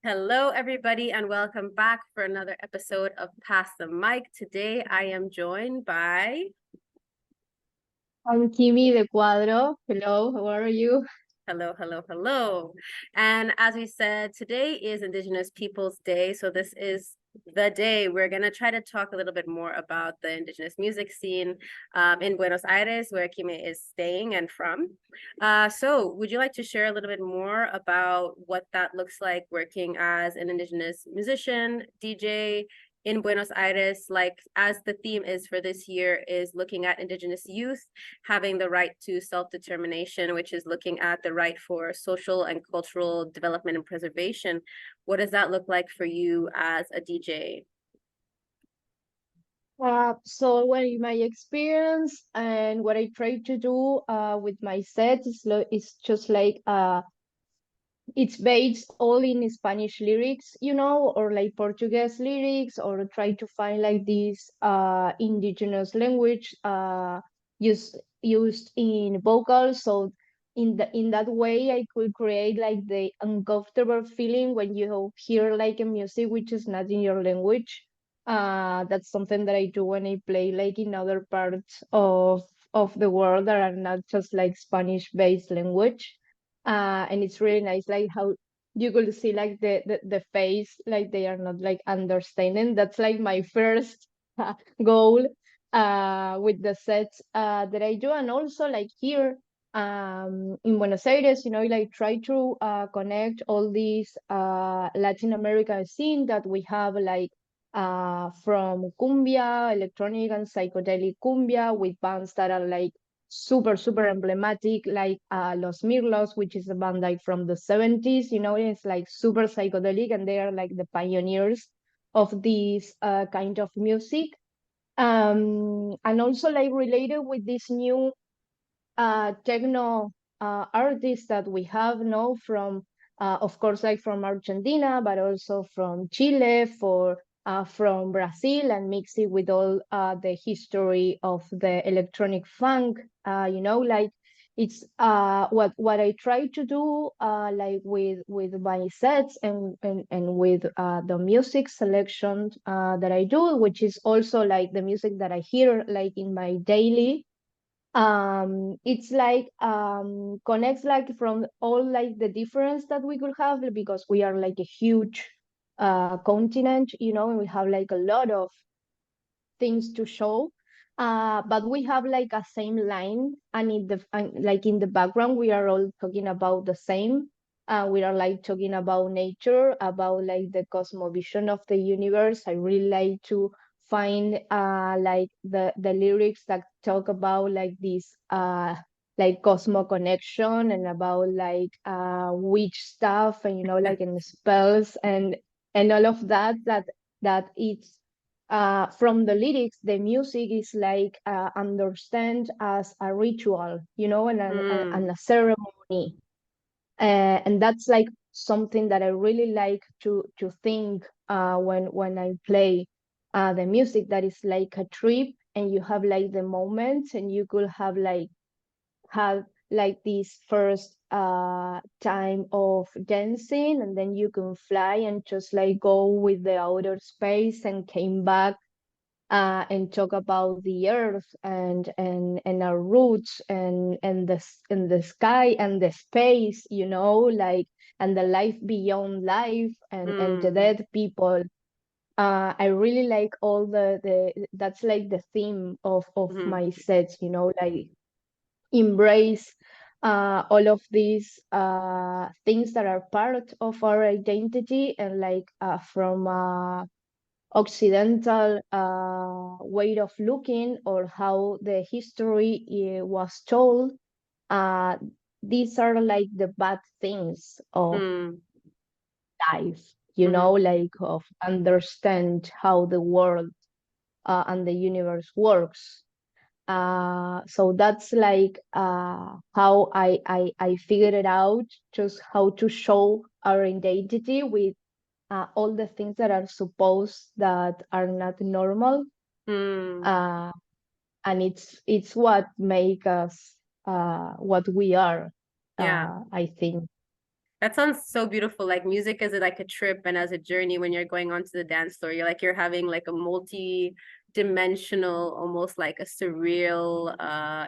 Hello, everybody, and welcome back for another episode of Pass the Mic. Today, I am joined by. I'm Kime Decuadro. Hello, how are you? Hello, hello, hello. And as we said, today is Indigenous Peoples Day. So, this is the day we're going to try to talk a little bit more about the Indigenous music scene in Buenos Aires, where Kime is staying and from. So, would you like to share a little bit more about what that looks like working as an Indigenous musician, DJ, in Buenos Aires, like as the theme is for this year, is looking at Indigenous youth having the right to self-determination, which is looking at the right for social and cultural development and preservation. What does that look like for you as a DJ? So well, in my experience and what I try to do with my set is just like it's based all in Spanish lyrics, or like Portuguese lyrics, or try to find like this indigenous language used in vocals. So in that way, I could create like the uncomfortable feeling when you hear like a music which is not in your language. That's something that I do when I play like in other parts of the world that are not just like Spanish based language. And it's really nice like how you could see like the face like they are not like understanding. That's like my first goal with the sets that I do. And also like here in Buenos Aires, like try to connect all these Latin American scene that we have, like from cumbia, electronic and psychedelic cumbia, with bands that are like super emblematic, like Los Mirlos, which is a band like from the 70s. It's like super psychedelic, and they are like the pioneers of this kind of music. And also like related with this new techno artists that we have, from of course like from Argentina, but also from Chile, from Brazil, and mix it with all the history of the electronic funk. Like it's what I try to do, like with my sets and with the music selection that I do, which is also like the music that I hear like in my daily. It's like connects like from all like the difference that we could have, because we are like a huge continent, and we have like a lot of things to show. But we have like a same line, and like in the background we are all talking about the same. We are like talking about nature, about like the cosmovision of the universe. I really like to find like the lyrics that talk about like this like cosmo connection, and about like witch stuff, and like in spells and all of that it's from the lyrics. The music is like understand as a ritual, and a ceremony. And that's like something that I really like to think when I play the music, that is like a trip, and you have like the moments, and you could have like this first time of dancing, and then you can fly and just like go with the outer space, and came back and talk about the earth and our roots, and the sky and the space, like, and the life beyond life, and the Mm. dead people. I really like all the that's like the theme of Mm-hmm. my sets, like embrace all of these things that are part of our identity, and like from Occidental way of looking, or how the history was told. Uh, these are like the bad things of Mm. life, Mm-hmm. like of understand how the world and the universe works. So that's like how I figured it out, just how to show our identity with all the things that are supposed that are not normal. Mm. uh, and it's what make us what we are, Yeah. I think. That sounds so beautiful. Like music is like a trip and as a journey when you're going onto the dance floor. You're having like a multi-dimensional, almost like a surreal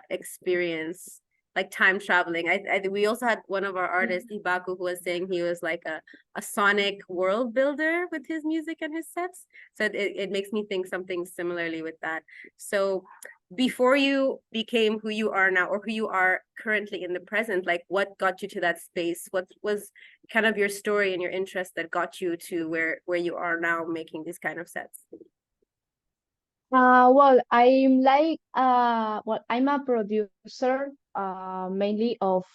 experience, like time traveling. We also had one of our artists, Ibaku, who was saying he was like a sonic world builder with his music and his sets. So it makes me think something similarly with that. So before you became who you are now or who you are currently in the present, like what got you to that space? What was kind of your story and your interest that got you to where you are now making these kind of sets? Well, I'm a producer, mainly of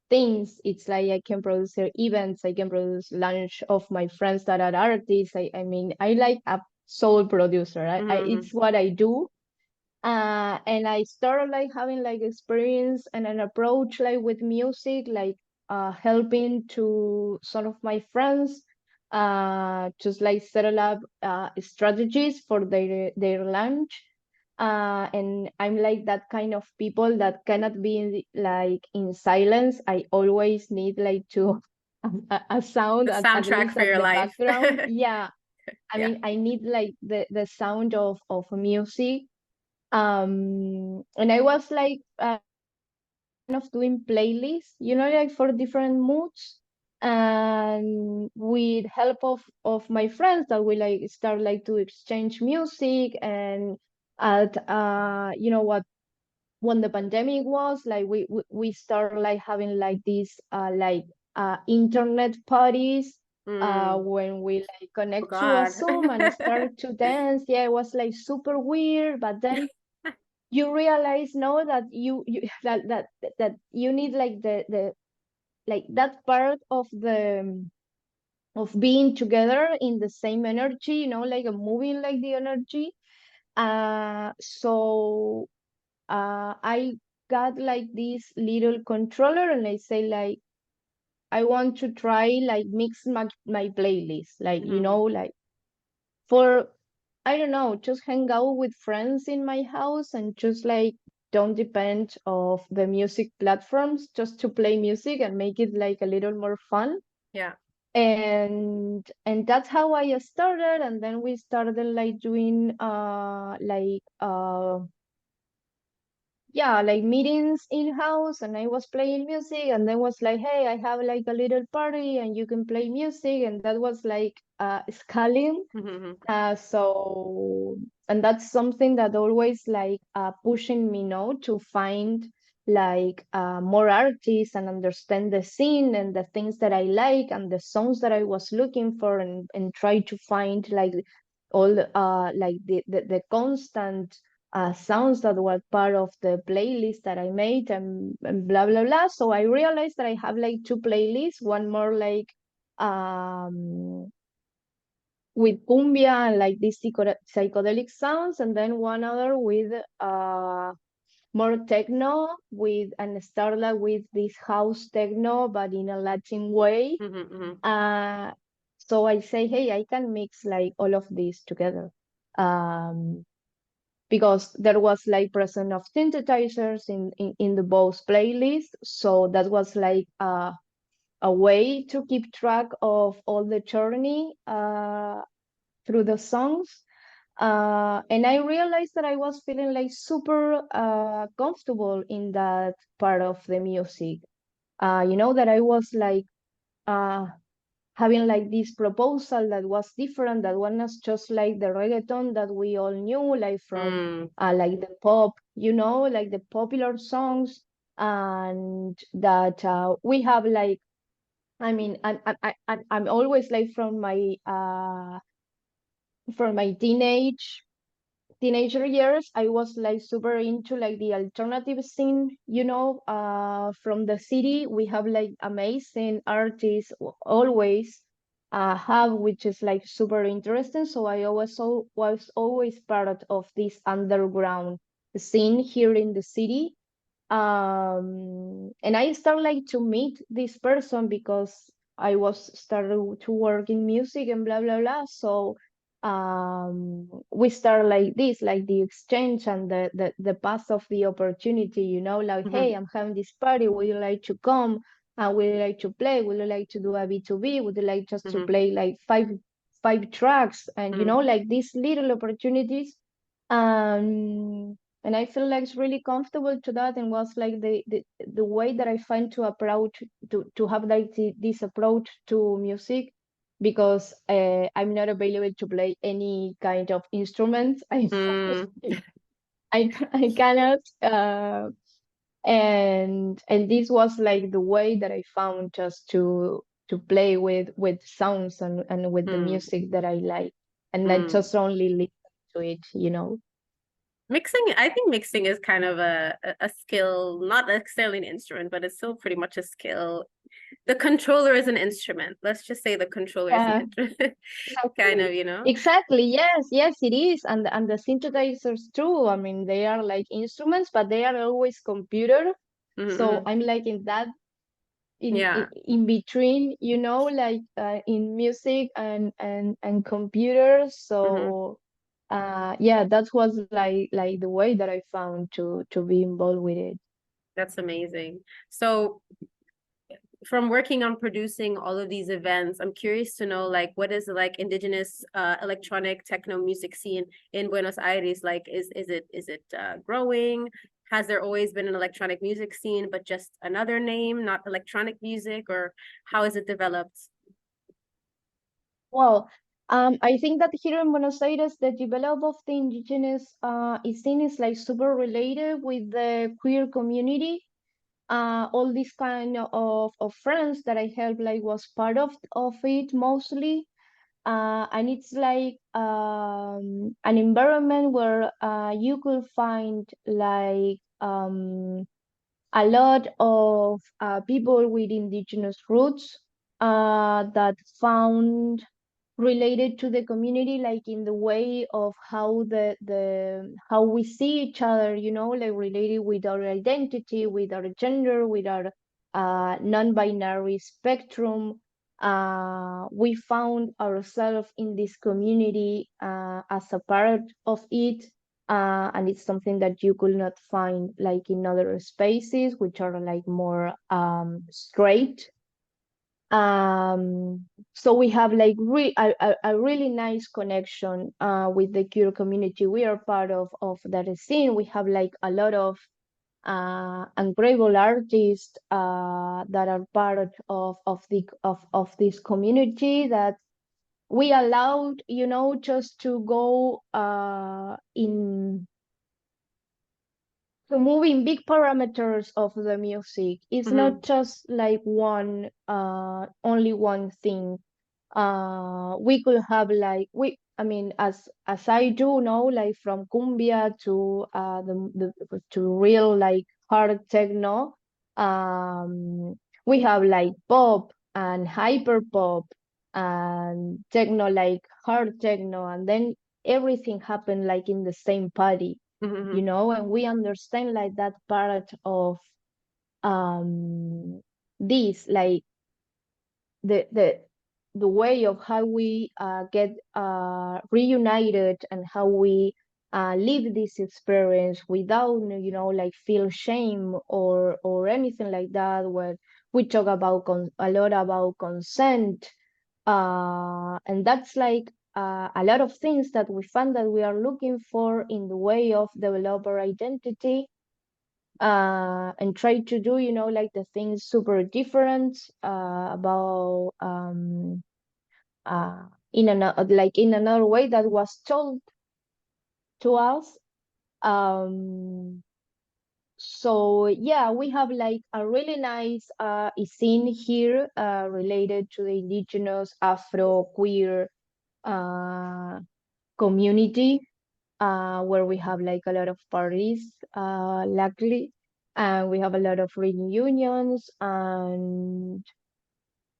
things. It's like I can produce events, I can produce lunch of my friends that are artists. I mean, I like a soul producer. Mm-hmm. It's what I do. And I started like having like experience and an approach like with music, like helping to some of my friends just like settle up strategies for their lunch. And I'm like that kind of people that cannot be like in silence. I always need like to a sound The at soundtrack least for at your the life. background. Yeah, I Yeah. mean, I need like the sound of music. And I was like kind of doing playlists, like for different moods, and with help of my friends that we like start like to exchange music. And at what, when the pandemic was like, we start like having like these internet parties, Mm. when we like Oh connect to a God. Zoom and start to dance. Yeah, it was like super weird, but then you realize, no, that you that you need like the like that part of being together in the same energy, like a moving like the energy. So I got like this little controller, and I say like, I want to try like mix my playlist, like, Mhm. like for, I don't know, just hang out with friends in my house and just like don't depend of the music platforms, just to play music and make it like a little more fun. Yeah. And that's how I started. And then we started like doing yeah, like meetings in house, and I was playing music, and then was like, hey, I have like a little party and you can play music. And that was like scaling. Mhm. So, and that's something that always like pushing me now to find like more artists and understand the scene and the things that I like and the songs that I was looking for, and try to find like all like the constant sounds that were part of the playlist that I made, and blah blah blah. So I realized that I have like two playlists, one more like with cumbia and like these psychedelic sounds, and then one other with more techno, with and started with this house techno but in a Latin way. Mhm. Mhm. uh so I say, hey, I can mix like all of these together, um because there was like present of synthesizers in the both playlists. So that was like a way to keep track of all the journey through the songs. And I realized that I was feeling like super comfortable in that part of the music. That I was like uh, having like this proposal that was different, that was not just like the reggaeton that we all knew, like from Mm. like the pop, like the popular songs, and that we have like, I mean, I'm always like from my teenager years, I was like super into like the alternative scene, from the city. We have like amazing artists always have, which is like super interesting. So I was always part of this underground scene here in the city. And I started like to meet this person because I was started to work in music and blah blah blah. So we start like this, like the exchange and the path of the opportunity, like, Mhm. hey, I'm having this party, would you like to come? would you like to play? Would you like to do a B2B? Would you like just to Mm-hmm. play like five tracks? And you Mm-hmm. know, like these little opportunities. And I feel like it's really comfortable to that, and was like the way that I find to approach to have like this approach to music, because I'm not available to play any kind of instrument. Mm. I cannot. And this was like the way that I found just to play with sounds and with the Mm. music that I like, and not Mm. just only listen to it, you know. Mixing, I think mixing is kind of a skill, not necessarily an instrument, but it's still pretty much a skill. The controller is an instrument. Let's just say the controller is an Yeah, instrument, kind exactly. of, you know? Exactly. Yes, it is. And the synthesizers too. I mean, they are like instruments, but they are always computer. So Mm-hmm. I'm like in that Yeah. in between, you know, like in music and computers. Mm-hmm. So yeah, that was like the way that I found to be involved with it. That's amazing. So from working on producing all of these events, I'm curious to know like what is like indigenous electronic techno music scene in Buenos Aires like? Is it growing? Has there always been an electronic music scene, but just another name, not electronic music, or how is it developed? Well, I think that here in Buenos Aires, the development of the indigenous scene is like super related with the queer community. All this kind of friends that I helped like was part of it mostly. And it's like an environment where you could find like a lot of people with indigenous roots that found related to the community, like in the way of how the how we see each other, you know, like related with our identity, with our gender, with our non-binary spectrum. We found ourselves in this community as a part of it, and it's something that you could not find like in other spaces, which are like more straight. So we have like a really nice connection with the queer community. We are part of that scene. We have like a lot of incredible artists that are part of this community that we allowed, you know, just to go in removing big parameters of the music. It's Mm-hmm. not just like only one thing. We could have like I mean, as I do know, like from cumbia to the to real like hard techno. We have like pop and hyper pop and techno, like hard techno, and then everything happened like in the same party, you Mm-hmm. know. And we understand like that part of um this, like the the the way of how we get reunited, and how we live this experience without, you know, like feel shame or anything like that, where we talk about a lot about consent, and that's like a lot of things that we find that we are looking for in the way of developer identity, and try to do, you know, like the things super different about in another, like in another way that was told to us. um so yeah, we have like a really nice scene here related to the indigenous afro queer uh community, where we have like a lot of parties, luckily, and we have a lot of reunions, and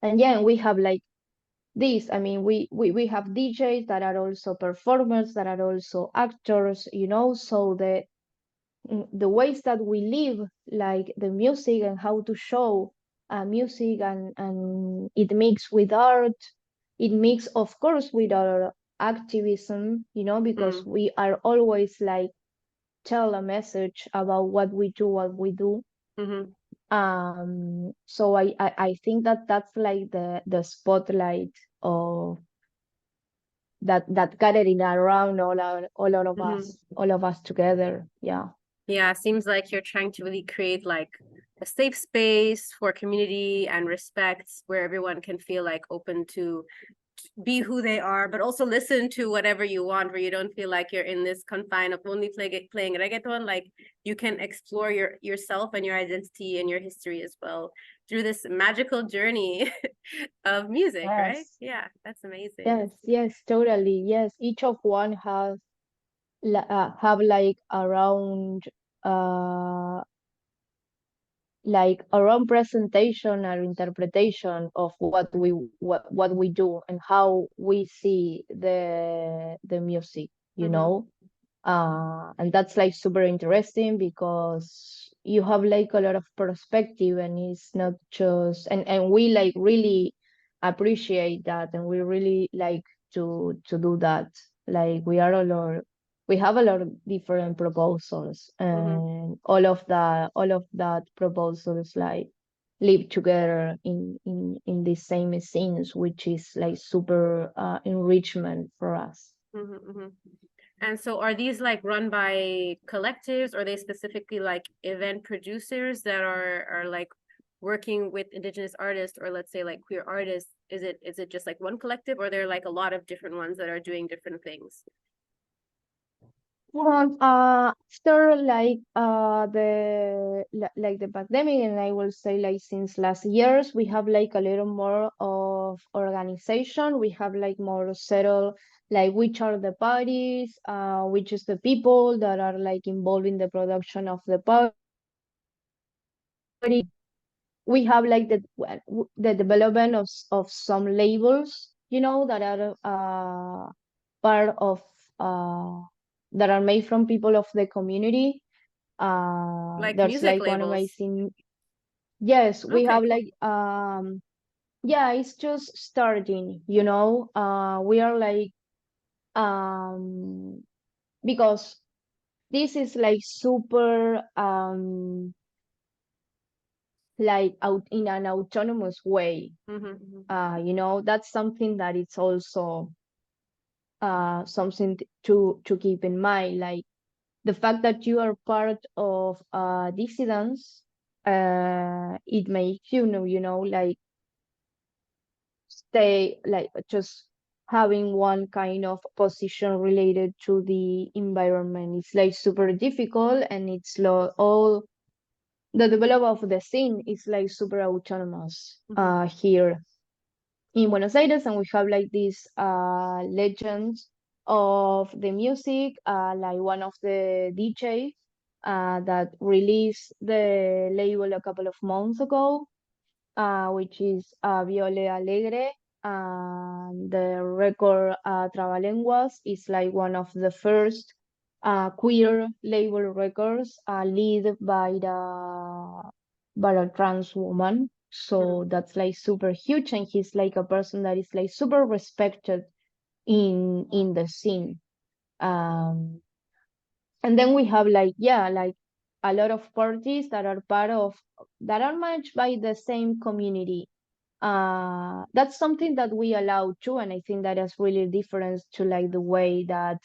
yeah, we have like this. I mean, we have DJs that are also performers, that are also actors, you know. So the ways that we live, like the music and how to show music, and it mix with art, it mix of course with our activism, you know, because we are always like tell a message about what we do. Mm-hmm. So I think that that's like the spotlight of that gathering around Mhm. all of us together. Yeah. Yeah, seems like you're trying to really create like a safe space for community and respect where everyone can feel like open to be who they are, but also listen to whatever you want, where you don't feel like you're in this confine of only playing reggaeton. Like you can explore yourself and your identity and your history as well through this magical journey of music, right? Yes. Yeah, that's amazing. Yes. Yes. Totally. Yes. Each of one have uh like around presentation or interpretation of what we do and how we see the music, you Mm-hmm, know. And that's like super interesting because you have like a lot of perspective, and it's not just and we like really appreciate that, and we really like to do that. Like we have a lot of different proposals, mm-hmm, and all of that proposals like live together in the same scenes, which is like super enrichment for us. mm-hmm, mm-hmm. And so are these like run by collectives, or are they specifically like event producers that are like working with indigenous artists, or let's say like queer artists? Is it just like one collective, or there are like a lot of different ones that are doing different things? Well, after like the pandemic, and I will say like since last years, we have like a little more of organization. We have like more settled, like which are the parties, which is the people that are like involved in the production of the party. We have like the development of some labels, you know, that are part of uh that are made from people of the community. Like There's music like one labels? amazing. Yes, we Okay, have cool. like yeah, it's just starting, you know. We are like um because this is like super like out in an autonomous way. Mm-hmm, You know, that's something that it's also something to keep in mind, like the fact that you are part of dissidents. It makes you know, like stay like just having one kind of position related to the environment. It's like super difficult, and it's all the development of the scene is like super autonomous mm-hmm, here in Buenos Aires, and we have like these legends of the music, like one of the DJ that released the label a couple of months ago, which is Viole Alegre. The record Trabalenguas is like one of the first queer label records led by a trans woman. mm-hmm, So that's like super huge, and he's like a person that is like super respected in the scene. Um, and then we have like yeah, like a lot of parties that are part of that are managed by the same community. That's something that we allow too, and I think that is really different to like the way that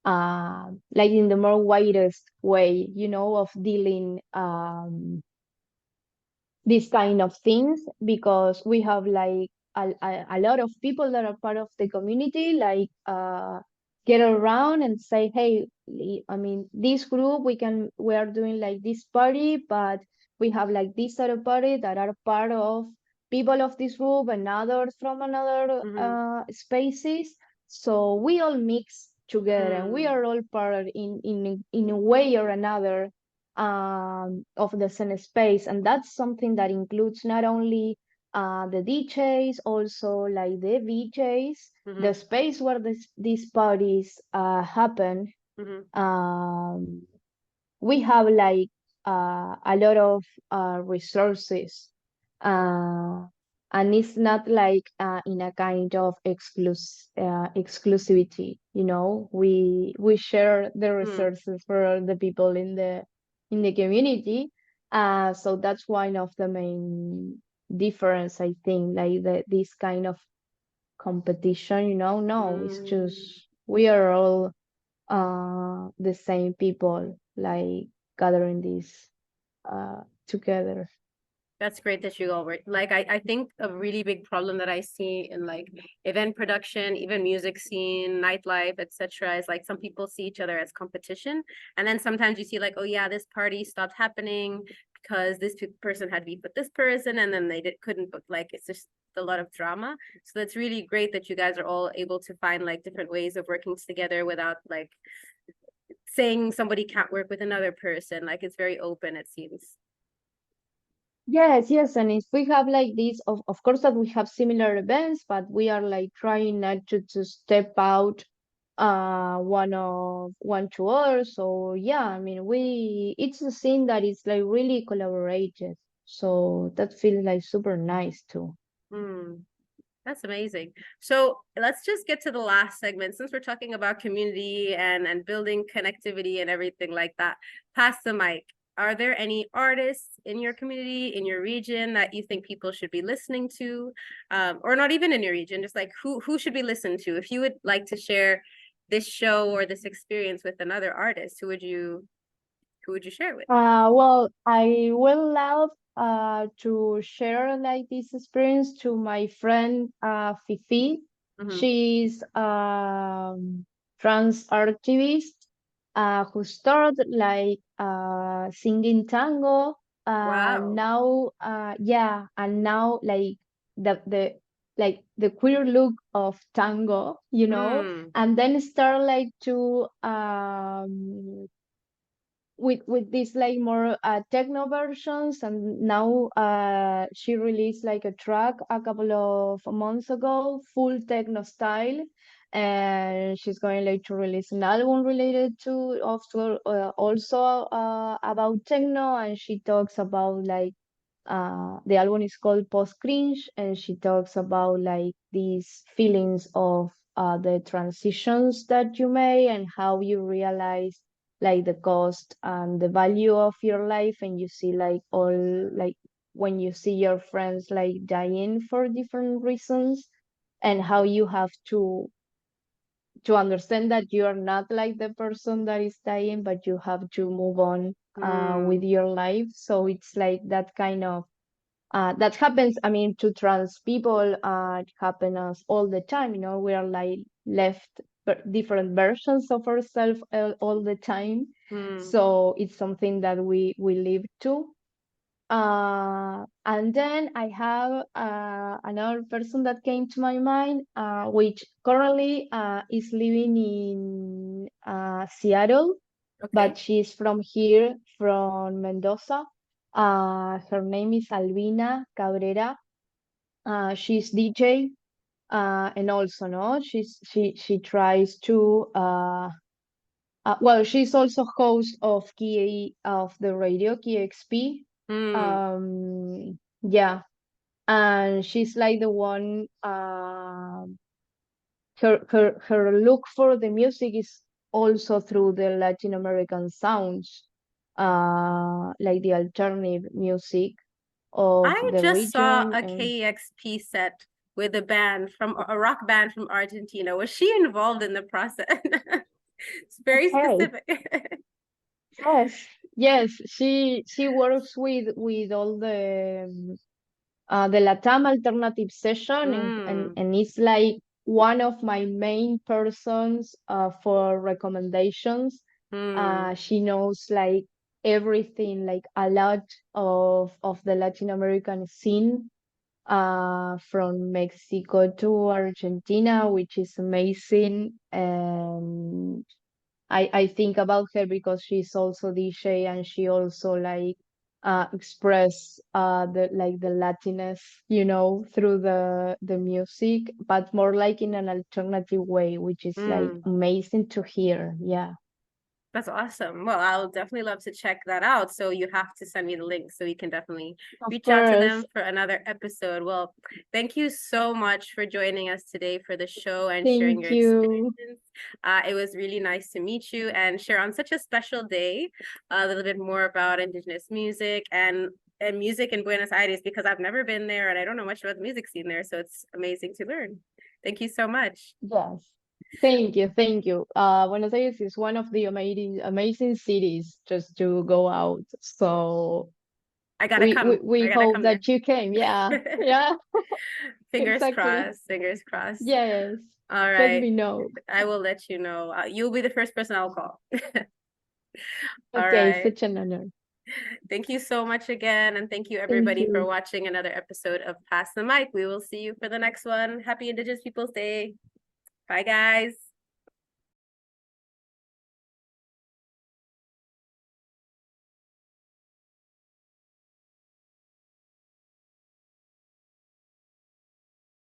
like in the more widest way, you know, of dealing these kind of things, because we have like a lot of people that are part of the community like get around and say, hey, I mean, this group we are doing like this party, but we have like this other party that are part of people of this group and others from another mm-hmm, spaces. So we all mix together, and we mm, are all part in a way or another of the same space. And that's something that includes not only the DJs, also like the VJs, mm-hmm, the space where these parties happen. mm-hmm, Um, we have like a lot of resources. Uh, and it's not like in a kind of exclusivity, you know. We share the mm, resources for the people in the community. So that's one of the main difference, I think, like this kind of competition, no, it's Mm. just we are all the same people, like gathering this together. That's great that you all work. Like I think a really big problem that I see in like event production, even music scene, nightlife, etc., is like some people see each other as competition. And then sometimes you see like, oh yeah, this party stopped happening because this person had beef with this person and then couldn't book. Like it's just a lot of drama. So it's really great that you guys are all able to find like different ways of working together without like saying somebody can't work with another person. Like it's very open, it seems. Yes, yes, and if we have like this, of course that we have similar events, but we are like trying not to step out one to other. So yeah, I mean it's a scene that is like really collaborated. So that feels like super nice too. Hmm. That's amazing. So let's just get to the last segment. Since we're talking about community and building connectivity and everything like that, pass the mic. Are there any artists in your community, in your region that you think people should be listening to? Or not even in your region, just like who should be listened to? If you would like to share this show or this experience with another artist, who would you share it with? Well, I will love to share like this experience to my friend Fifi. Mhm. She's trans artivist who started like singing tango. Wow. Now, yeah, and now like the like the queer look of tango, Mm, and then start like to with these like more techno versions, and now she released like a track a couple of months ago, full techno style, and she's going like to release an album related to also about techno, and she talks about like the album is called Post Cringe, and she talks about like these feelings of the transitions that you make and how you realize like the cost and the value of your life, and you see like all like when you see your friends like dying for different reasons, and how you have to understand that you are not like the person that is dying, but you have to move on with mm, your life. So it's like that kind of that happens, I mean, to trans people. It happens all the time, we are like left different versions of ourselves all the time. mm. So it's something that we live to. And then I have another person that came to my mind, which currently is living in Seattle, Okay. but she's from here, from Mendoza. Her name is Albina Cabrera. She's DJ, and also no, she tries to well, she's also host of Key of the radio KXP. Mm, Yeah, and she's like the one. Her look for the music is also through the Latin American sounds, like the alternative music of I the just saw region. a And KXP set with a rock band from Argentina. Was she involved in the process? It's very okay, specific. yes, yes, she works with all the Latam alternative session, Mm, and it's like one of my main persons for recommendations. mm, She knows like everything, like a lot of the Latin American scene, from Mexico to Argentina, which is amazing. And I think about her because she's also DJ, and she also like express the like the Latiness, through the music, but more like in an alternative way, which is like mm. amazing to hear. Yeah. That's awesome. Well, I'll definitely love to check that out. So you have to send me the link so we can definitely Of reach out to course. them for another episode. Well, thank you so much for joining us today for the show and sharing Thank your you. experience. It was really nice to meet you and share on such a special day a little bit more about Indigenous music and music in Buenos Aires, because I've never been there and I don't know much about the music scene there. So it's amazing to learn. Thank you so much. Yes. Thank you. Buenos Aires is one of the amazing cities just to go out. So I gotta come. we I gotta hope come there. that you came. Yeah. Yeah, Fingers exactly. crossed. Fingers crossed. Yes. All Let right. me know. I will let you know. You'll be the first person I'll call. All Okay, right. such an honor. Thank you so much again. And thank you Thank everybody for you. watching another episode of Pass the Mic. We will see you for the next one. Happy Indigenous Peoples Day. Bye, guys.